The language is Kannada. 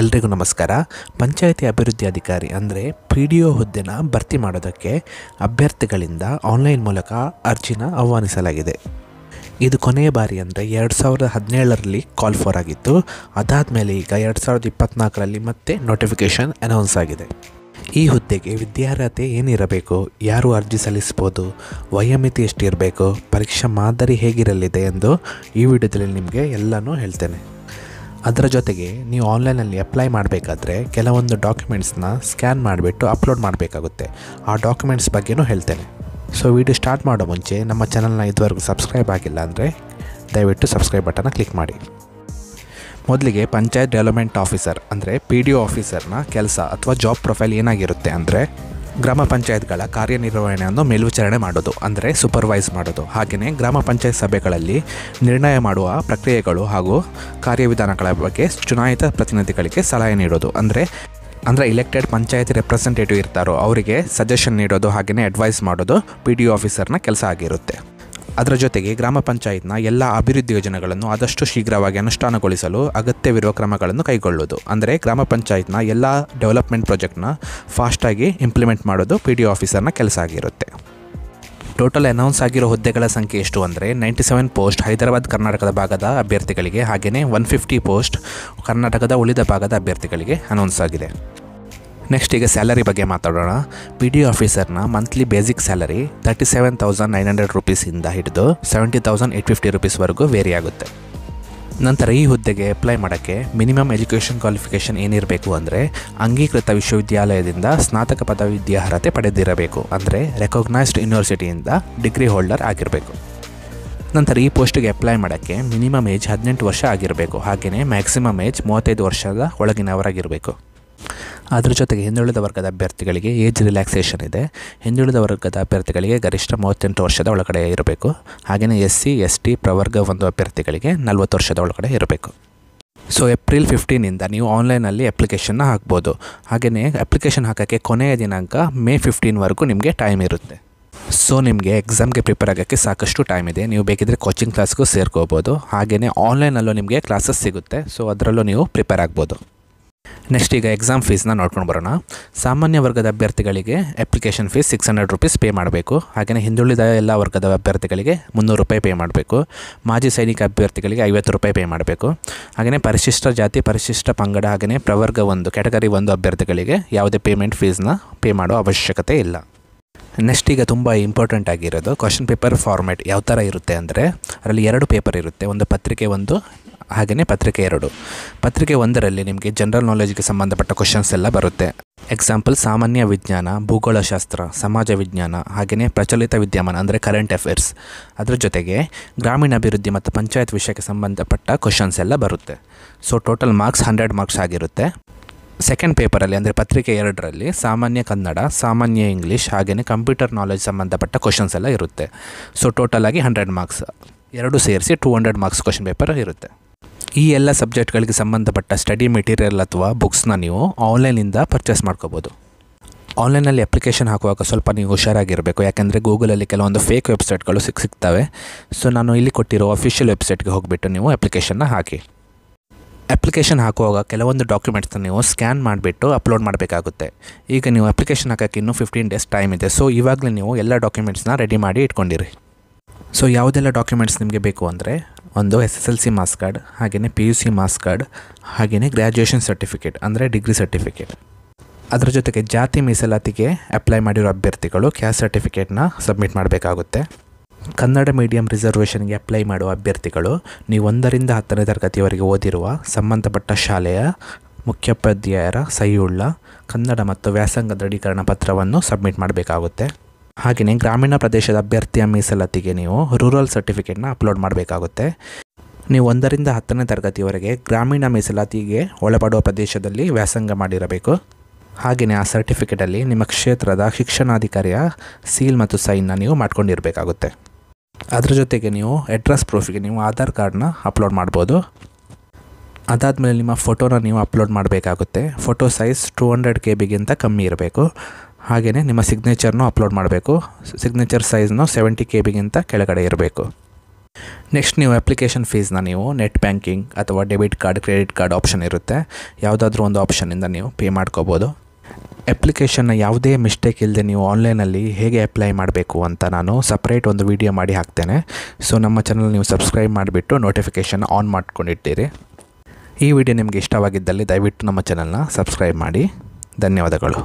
ಎಲ್ರಿಗೂ ನಮಸ್ಕಾರ. ಪಂಚಾಯಿತಿ ಅಭಿವೃದ್ಧಿ ಅಧಿಕಾರಿ ಅಂದರೆ PDO ಹುದ್ದೆನ ಭರ್ತಿ ಮಾಡೋದಕ್ಕೆ ಅಭ್ಯರ್ಥಿಗಳಿಂದ ಆನ್ಲೈನ್ ಮೂಲಕ ಅರ್ಜಿನ ಆಹ್ವಾನಿಸಲಾಗಿದೆ. ಇದು ಕೊನೆಯ ಬಾರಿ ಅಂದರೆ 2017ರಲ್ಲಿ ಕಾಲ್ ಫಾರ್ ಆಗಿತ್ತು. ಅದಾದಮೇಲೆ ಈಗ 2024ರಲ್ಲಿ ಮತ್ತೆ ನೋಟಿಫಿಕೇಷನ್ ಅನೌನ್ಸ್ ಆಗಿದೆ. ಈ ಹುದ್ದೆಗೆ ವಿದ್ಯಾರ್ಹತೆ ಏನಿರಬೇಕು, ಯಾರು ಅರ್ಜಿ ಸಲ್ಲಿಸ್ಬೋದು, ವಯೋಮಿತಿ ಎಷ್ಟಿರಬೇಕು, ಪರೀಕ್ಷಾ ಮಾದರಿ ಹೇಗಿರಲಿದೆ ಎಂದು ಈ ವಿಡಿಯೋದಲ್ಲಿ ನಿಮಗೆ ಎಲ್ಲನೂ ಹೇಳ್ತೇನೆ. ಅದರ ಜೊತೆಗೆ ನೀವು ಆನ್ಲೈನಲ್ಲಿ ಅಪ್ಲೈ ಮಾಡಬೇಕಾದ್ರೆ ಕೆಲವೊಂದು ಡಾಕ್ಯುಮೆಂಟ್ಸ್ನ ಸ್ಕ್ಯಾನ್ ಮಾಡಿಬಿಟ್ಟು ಅಪ್ಲೋಡ್ ಮಾಡಬೇಕಾಗುತ್ತೆ. ಆ ಡಾಕ್ಯುಮೆಂಟ್ಸ್ ಬಗ್ಗೆನೂ ಹೇಳ್ತೇನೆ. ಸೊ ವಿಡಿಯೋ ಸ್ಟಾರ್ಟ್ ಮಾಡೋ ಮುಂಚೆ ನಮ್ಮ ಚಾನಲ್ನ ಇದುವರೆಗೂ ಸಬ್ಸ್ಕ್ರೈಬ್ ಆಗಿಲ್ಲ ಅಂದರೆ ದಯವಿಟ್ಟು ಸಬ್ಸ್ಕ್ರೈಬ್ ಬಟನ್ನ ಕ್ಲಿಕ್ ಮಾಡಿ. ಮೊದಲಿಗೆ ಪಂಚಾಯತ್ ಡೆವಲಪ್ಮೆಂಟ್ ಆಫೀಸರ್ ಅಂದರೆ PDO ಆಫೀಸರ್ನ ಕೆಲಸ ಅಥವಾ ಜಾಬ್ ಪ್ರೊಫೈಲ್ ಏನಾಗಿರುತ್ತೆ ಅಂದರೆ ಗ್ರಾಮ ಪಂಚಾಯತ್ಗಳ ಕಾರ್ಯನಿರ್ವಹಣೆಯನ್ನು ಮೇಲ್ವಿಚಾರಣೆ ಮಾಡೋದು ಅಂದರೆ ಸೂಪರ್ವೈಸ್ ಮಾಡೋದು. ಹಾಗೆಯೇ ಗ್ರಾಮ ಪಂಚಾಯತ್ ಸಭೆಗಳಲ್ಲಿ ನಿರ್ಣಯ ಮಾಡುವ ಪ್ರಕ್ರಿಯೆಗಳು ಹಾಗೂ ಕಾರ್ಯವಿಧಾನಗಳ ಬಗ್ಗೆ ಚುನಾಯಿತ ಪ್ರತಿನಿಧಿಗಳಿಗೆ ಸಲಹೆ ನೀಡೋದು ಅಂದರೆ ಇಲೆಕ್ಟೆಡ್ ಪಂಚಾಯತ್ ರೆಪ್ರೆಸೆಂಟೇಟಿವ್ ಇರ್ತಾರೋ ಅವರಿಗೆ ಸಜೆಷನ್ ನೀಡೋದು ಹಾಗೆಯೇ ಅಡ್ವೈಸ್ ಮಾಡೋದು PDO ಆಫೀಸರ್ನ ಕೆಲಸ ಆಗಿರುತ್ತೆ. ಅದರ ಜೊತೆಗೆ ಗ್ರಾಮ ಪಂಚಾಯತ್ನ ಎಲ್ಲ ಅಭಿವೃದ್ಧಿ ಯೋಜನೆಗಳನ್ನು ಆದಷ್ಟು ಶೀಘ್ರವಾಗಿ ಅನುಷ್ಠಾನಗೊಳಿಸಲು ಅಗತ್ಯವಿರುವ ಕ್ರಮಗಳನ್ನು ಕೈಗೊಳ್ಳೋದು ಅಂದರೆ ಗ್ರಾಮ ಪಂಚಾಯತ್ನ ಎಲ್ಲ ಡೆವಲಪ್ಮೆಂಟ್ ಪ್ರಾಜೆಕ್ಟ್ನ ಫಾಸ್ಟಾಗಿ ಇಂಪ್ಲಿಮೆಂಟ್ ಮಾಡೋದು PDO ಆಫೀಸರ್ನ ಕೆಲಸ ಆಗಿರುತ್ತೆ. ಟೋಟಲ್ ಅನೌನ್ಸ್ ಆಗಿರೋ ಹುದ್ದೆಗಳ ಸಂಖ್ಯೆ ಎಷ್ಟು ಅಂದರೆ 97 ಪೋಸ್ಟ್ ಹೈದರಾಬಾದ್ ಕರ್ನಾಟಕದ ಭಾಗದ ಅಭ್ಯರ್ಥಿಗಳಿಗೆ ಹಾಗೆಯೇ 150 ಪೋಸ್ಟ್ ಕರ್ನಾಟಕದ ಉಳಿದ ಭಾಗದ ಅಭ್ಯರ್ಥಿಗಳಿಗೆ ಅನೌನ್ಸ್ ಆಗಿದೆ. ನೆಕ್ಸ್ಟ್ ಈಗ ಸ್ಯಾಲರಿ ಬಗ್ಗೆ ಮಾತಾಡೋಣ. PDO ಆಫೀಸರ್ನ ಮಂತ್ಲಿ ಬೇಸಿಕ್ ಸ್ಯಾಲರಿ 37,900 ರೂಪೀಸಿಂದ ಹಿಡಿದು 70,850 ರೂಪೀಸ್ವರೆಗೂ ವೇರಿ ಆಗುತ್ತೆ. ನಂತರ ಈ ಹುದ್ದೆಗೆ ಅಪ್ಲೈ ಮಾಡೋಕ್ಕೆ ಮಿನಿಮಮ್ ಎಜುಕೇಷನ್ ಕ್ವಾಲಿಫಿಕೇಷನ್ ಏನಿರಬೇಕು ಅಂದರೆ ಅಂಗೀಕೃತ ವಿಶ್ವವಿದ್ಯಾಲಯದಿಂದ ಸ್ನಾತಕ ಪದವಿ ವಿದ್ಯಾರ್ಹತೆ ಪಡೆದಿರಬೇಕು ಅಂದರೆ ರೆಕಗ್ನೈಸ್ಡ್ ಯೂನಿವರ್ಸಿಟಿಯಿಂದ ಡಿಗ್ರಿ ಹೋಲ್ಡರ್ ಆಗಿರಬೇಕು. ನಂತರ ಈ ಪೋಸ್ಟಿಗೆ ಅಪ್ಲೈ ಮಾಡೋಕ್ಕೆ ಮಿನಿಮಮ್ ಏಜ್ 18 ವರ್ಷ ಆಗಿರಬೇಕು. ಹಾಗೆಯೇ ಮ್ಯಾಕ್ಸಿಮಮ್ ಏಜ್ 35 ವರ್ಷದ ಒಳಗಿನವರಾಗಿರಬೇಕು. ಅದರ ಜೊತೆಗೆ ಹಿಂದುಳಿದ ವರ್ಗದ ಅಭ್ಯರ್ಥಿಗಳಿಗೆ ಏಜ್ ರಿಲ್ಯಾಕ್ಸೇಷನ್ ಇದೆ. ಹಿಂದುಳಿದ ವರ್ಗದ ಅಭ್ಯರ್ಥಿಗಳಿಗೆ ಗರಿಷ್ಠ 38 ವರ್ಷದ ಒಳಗಡೆ ಇರಬೇಕು. ಹಾಗೆಯೇ SC ST ಪ್ರವರ್ಗ 1 ಅಭ್ಯರ್ಥಿಗಳಿಗೆ 40 ವರ್ಷದ ಒಳಗಡೆ ಇರಬೇಕು. ಸೊ ಏಪ್ರಿಲ್ 15ಇಂದ ನೀವು ಆನ್ಲೈನಲ್ಲಿ ಅಪ್ಲಿಕೇಶನ್ನ ಹಾಕ್ಬೋದು. ಹಾಗೆಯೇ ಅಪ್ಲಿಕೇಶನ್ ಹಾಕೋಕ್ಕೆ ಕೊನೆಯ ದಿನಾಂಕ ಮೇ 15ವರೆಗೂ ನಿಮಗೆ ಟೈಮ್ ಇರುತ್ತೆ. ಸೊ ನಿಮಗೆ ಎಕ್ಸಾಮ್ಗೆ ಪ್ರಿಪೇರ್ ಆಗೋಕ್ಕೆ ಸಾಕಷ್ಟು ಟೈಮ್ ಇದೆ. ನೀವು ಬೇಕಿದ್ದರೆ ಕೋಚಿಂಗ್ ಕ್ಲಾಸ್ಗೂ ಸೇರ್ಕೋಬೋದು. ಹಾಗೆಯೇ ಆನ್ಲೈನಲ್ಲೂ ನಿಮಗೆ ಕ್ಲಾಸಸ್ ಸಿಗುತ್ತೆ. ಸೊ ಅದರಲ್ಲೂ ನೀವು ಪ್ರಿಪೇರ್ ಆಗ್ಬೋದು. ನೆಕ್ಸ್ಟ್ ಈಗ ಎಕ್ಸಾಮ್ ಫೀಸ್ನ ನೋಡ್ಕೊಂಡು ಬರೋಣ. ಸಾಮಾನ್ಯ ವರ್ಗದ ಅಭ್ಯರ್ಥಿಗಳಿಗೆ ಅಪ್ಲಿಕೇಶನ್ ಫೀಸ್ 600 ರೂಪೀಸ್ ಪೇ ಮಾಡಬೇಕು. ಹಾಗೆಯೇ ಹಿಂದುಳಿದ ಎಲ್ಲ ವರ್ಗದ ಅಭ್ಯರ್ಥಿಗಳಿಗೆ 300 ರೂಪಾಯಿ ಪೇ ಮಾಡಬೇಕು. ಮಾಜಿ ಸೈನಿಕ ಅಭ್ಯರ್ಥಿಗಳಿಗೆ 50 ರೂಪಾಯಿ ಪೇ ಮಾಡಬೇಕು. ಹಾಗೆಯೇ ಪರಿಶಿಷ್ಟ ಜಾತಿ ಪರಿಶಿಷ್ಟ ಪಂಗಡ ಹಾಗೆಯೇ ಪ್ರವರ್ಗ 1 ಕ್ಯಾಟಗರಿ 1 ಅಭ್ಯರ್ಥಿಗಳಿಗೆ ಯಾವುದೇ ಪೇಮೆಂಟ್ ಫೀಸ್ನ ಪೇ ಮಾಡೋ ಅವಶ್ಯಕತೆ ಇಲ್ಲ. ನೆಕ್ಸ್ಟ್ ಈಗ ತುಂಬ ಇಂಪಾರ್ಟೆಂಟ್ ಆಗಿರೋದು ಕ್ವಶನ್ ಪೇಪರ್ ಫಾರ್ಮ್ಯಾಟ್ ಯಾವ ಥರ ಇರುತ್ತೆ ಅಂದರೆ ಅದರಲ್ಲಿ 2 ಪೇಪರ್ ಇರುತ್ತೆ. ಒಂದು ಪತ್ರಿಕೆ 1 ಹಾಗೆಯೇ ಪತ್ರಿಕೆ 2. ಪತ್ರಿಕೆ 1ರಲ್ಲಿ ನಿಮಗೆ ಜನರಲ್ ನಾಲೆಜ್ಗೆ ಸಂಬಂಧಪಟ್ಟ ಕ್ವಶನ್ಸ್ ಎಲ್ಲ ಬರುತ್ತೆ. ಎಕ್ಸಾಂಪಲ್ ಸಾಮಾನ್ಯ ವಿಜ್ಞಾನ, ಭೂಗೋಳಶಾಸ್ತ್ರ, ಸಮಾಜ ವಿಜ್ಞಾನ ಹಾಗೆಯೇ ಪ್ರಚಲಿತ ವಿದ್ಯಮಾನ ಅಂದರೆ ಕರೆಂಟ್ ಅಫೇರ್ಸ್. ಅದರ ಜೊತೆಗೆ ಗ್ರಾಮೀಣಾಭಿವೃದ್ಧಿ ಮತ್ತು ಪಂಚಾಯತ್ ವಿಷಯಕ್ಕೆ ಸಂಬಂಧಪಟ್ಟ ಕ್ವಶನ್ಸ್ ಎಲ್ಲ ಬರುತ್ತೆ. ಸೊ ಟೋಟಲ್ ಮಾರ್ಕ್ಸ್ 100 ಮಾರ್ಕ್ಸ್ ಆಗಿರುತ್ತೆ. ಸೆಕೆಂಡ್ ಪೇಪರಲ್ಲಿ ಅಂದರೆ ಪತ್ರಿಕೆ 2ರಲ್ಲಿ ಸಾಮಾನ್ಯ ಕನ್ನಡ, ಸಾಮಾನ್ಯ ಇಂಗ್ಲೀಷ್ ಹಾಗೆಯೇ ಕಂಪ್ಯೂಟರ್ ನಾಲೆಜ್ ಸಂಬಂಧಪಟ್ಟ ಕ್ವಶನ್ಸ್ ಎಲ್ಲ ಇರುತ್ತೆ. ಸೊ ಟೋಟಲಾಗಿ 100 ಮಾರ್ಕ್ಸ್ ಎರಡು ಸೇರಿಸಿ 200 ಮಾರ್ಕ್ಸ್ ಕ್ವಶನ್ ಪೇಪರ್ ಇರುತ್ತೆ. ಈ ಎಲ್ಲ ಸಬ್ಜೆಕ್ಟ್ಗಳಿಗೆ ಸಂಬಂಧಪಟ್ಟ ಸ್ಟಡಿ ಮೆಟೀರಿಯಲ್ ಅಥವಾ ಬುಕ್ಸ್ನ ನೀವು ಆನ್ಲೈನಿಂದ ಪರ್ಚೇಸ್ ಮಾಡ್ಕೋಬೋದು. ಆನ್ಲೈನಲ್ಲಿ ಅಪ್ಲಿಕೇಶನ್ ಹಾಕುವಾಗ ಸ್ವಲ್ಪ ನೀವು ಹುಷಾರಾಗಿರಬೇಕು. ಯಾಕೆಂದರೆ ಗೂಗಲಲ್ಲಿ ಕೆಲವೊಂದು ಫೇಕ್ ವೆಬ್ಸೈಟ್ಗಳು ಸಿಗ್ತವೆ. ಸೊ ನಾನು ಇಲ್ಲಿ ಕೊಟ್ಟಿರೋ ಅಫಿಷಿಯಲ್ ವೆಬ್ಸೈಟ್ಗೆ ಹೋಗಿಬಿಟ್ಟು ನೀವು ಅಪ್ಲಿಕೇಶನ್ನ ಹಾಕಿ. ಅಪ್ಲಿಕೇಶನ್ ಹಾಕುವಾಗ ಕೆಲವೊಂದು ಡಾಕ್ಯುಮೆಂಟ್ಸ್ನ ನೀವು ಸ್ಕ್ಯಾನ್ ಮಾಡಿಬಿಟ್ಟು ಅಪ್ಲೋಡ್ ಮಾಡಬೇಕಾಗುತ್ತೆ. ಈಗ ನೀವು ಅಪ್ಲಿಕೇಶನ್ ಹಾಕೋಕ್ಕೆ ಇನ್ನೂ 15 ಡೇಸ್ ಟೈಮ್ ಇದೆ. ಸೊ ಇವಾಗಲೇ ನೀವು ಎಲ್ಲ ಡಾಕ್ಯುಮೆಂಟ್ಸ್ನ ರೆಡಿ ಮಾಡಿ ಇಟ್ಕೊಂಡಿರಿ. ಸೊ ಯಾವುದೆಲ್ಲ ಡಾಕ್ಯುಮೆಂಟ್ಸ್ ನಿಮಗೆ ಬೇಕು ಅಂದರೆ ಒಂದು SSLC ಮಾರ್ಕ್ಸ್ ಕಾರ್ಡ್ ಹಾಗೆಯೇ PUC ಮಾರ್ಕ್ಸ್ ಕಾರ್ಡ್ ಹಾಗೆಯೇ ಗ್ರ್ಯಾಜುಯೇಷನ್ ಸರ್ಟಿಫಿಕೇಟ್ ಅಂದರೆ ಡಿಗ್ರಿ ಸರ್ಟಿಫಿಕೇಟ್. ಅದರ ಜೊತೆಗೆ ಜಾತಿ ಮೀಸಲಾತಿಗೆ ಅಪ್ಲೈ ಮಾಡಿರೋ ಅಭ್ಯರ್ಥಿಗಳು ಕ್ಯಾಸ್ಟ್ ಸರ್ಟಿಫಿಕೇಟ್ನ ಸಬ್ಮಿಟ್ ಮಾಡಬೇಕಾಗುತ್ತೆ. ಕನ್ನಡ ಮೀಡಿಯಂ ರಿಸರ್ವೇಷನ್ಗೆ ಅಪ್ಲೈ ಮಾಡುವ ಅಭ್ಯರ್ಥಿಗಳು ನೀವು 1ರಿಂದ 10ನೇ ತರಗತಿಯವರೆಗೆ ಓದಿರುವ ಸಂಬಂಧಪಟ್ಟ ಶಾಲೆಯ ಮುಖ್ಯೋಪಾಧ್ಯಾಯರ ಸಹಿಯುಳ್ಳ ಕನ್ನಡ ಮತ್ತು ವ್ಯಾಸಂಗ ದೃಢೀಕರಣ ಪತ್ರವನ್ನು ಸಬ್ಮಿಟ್ ಮಾಡಬೇಕಾಗುತ್ತೆ. ಹಾಗೆಯೇ ಗ್ರಾಮೀಣ ಪ್ರದೇಶದ ಅಭ್ಯರ್ಥಿಯ ಮೀಸಲಾತಿಗೆ ನೀವು ರೂರಲ್ ಸರ್ಟಿಫಿಕೇಟ್ನ ಅಪ್ಲೋಡ್ ಮಾಡಬೇಕಾಗುತ್ತೆ. ನೀವು 1ರಿಂದ 10ನೇ ತರಗತಿಯವರೆಗೆ ಗ್ರಾಮೀಣ ಮೀಸಲಾತಿಗೆ ಒಳಪಡುವ ಪ್ರದೇಶದಲ್ಲಿ ವ್ಯಾಸಂಗ ಮಾಡಿರಬೇಕು. ಹಾಗೆಯೇ ಆ ಸರ್ಟಿಫಿಕೇಟಲ್ಲಿ ನಿಮ್ಮ ಕ್ಷೇತ್ರದ ಶಿಕ್ಷಣಾಧಿಕಾರಿಯ ಸೀಲ್ ಮತ್ತು ಸೈನ್ನ ನೀವು ಮಾಡ್ಕೊಂಡಿರಬೇಕಾಗುತ್ತೆ. ಅದರ ಜೊತೆಗೆ ನೀವು ಅಡ್ರೆಸ್ ಪ್ರೂಫಿಗೆ ನೀವು ಆಧಾರ್ ಕಾರ್ಡ್ನ ಅಪ್ಲೋಡ್ ಮಾಡ್ಬೋದು. ಅದಾದಮೇಲೆ ನಿಮ್ಮ ಫೋಟೋನ ನೀವು ಅಪ್ಲೋಡ್ ಮಾಡಬೇಕಾಗುತ್ತೆ. ಫೋಟೋ ಸೈಜ್ 200 KB ಕಮ್ಮಿ ಇರಬೇಕು. ಹಾಗೆಯೇ ನಿಮ್ಮ ಸಿಗ್ನೇಚರ್ನೂ ಅಪ್ಲೋಡ್ ಮಾಡಬೇಕು. ಸಿಗ್ನೇಚರ್ ಸೈಜ್ನು 70 KB ಕೆಳಗಡೆ ಇರಬೇಕು. ನೆಕ್ಸ್ಟ್ ನೀವು ಅಪ್ಲಿಕೇಶನ್ ಫೀಸ್ನ ನೀವು ನೆಟ್ ಬ್ಯಾಂಕಿಂಗ್ ಅಥವಾ debit card, credit card option ಇರುತ್ತೆ, ಯಾವುದಾದ್ರೂ ಒಂದು ಆಪ್ಷನಿಂದ ನೀವು ಪೇ ಮಾಡ್ಕೋಬೋದು. ಅಪ್ಲಿಕೇಶನ್ನ ಯಾವುದೇ ಮಿಸ್ಟೇಕ್ ಇಲ್ಲದೆ ನೀವು ಆನ್ಲೈನಲ್ಲಿ ಹೇಗೆ ಅಪ್ಲೈ ಮಾಡಬೇಕು ಅಂತ ನಾನು ಸಪ್ರೇಟ್ ಒಂದು ವಿಡಿಯೋ ಮಾಡಿ ಹಾಕ್ತೇನೆ. ಸೊ ನಮ್ಮ ಚಾನಲ್ ನೀವು ಸಬ್ಸ್ಕ್ರೈಬ್ ಮಾಡಿಬಿಟ್ಟು ನೋಟಿಫಿಕೇಷನ್ ಆನ್ ಮಾಡ್ಕೊಂಡಿಟ್ಟಿರಿ. ಈ ವಿಡಿಯೋ ನಿಮಗೆ ಇಷ್ಟವಾಗಿದ್ದಲ್ಲಿ ದಯವಿಟ್ಟು ನಮ್ಮ ಚಾನಲ್ನ ಸಬ್ಸ್ಕ್ರೈಬ್ ಮಾಡಿ. ಧನ್ಯವಾದಗಳು.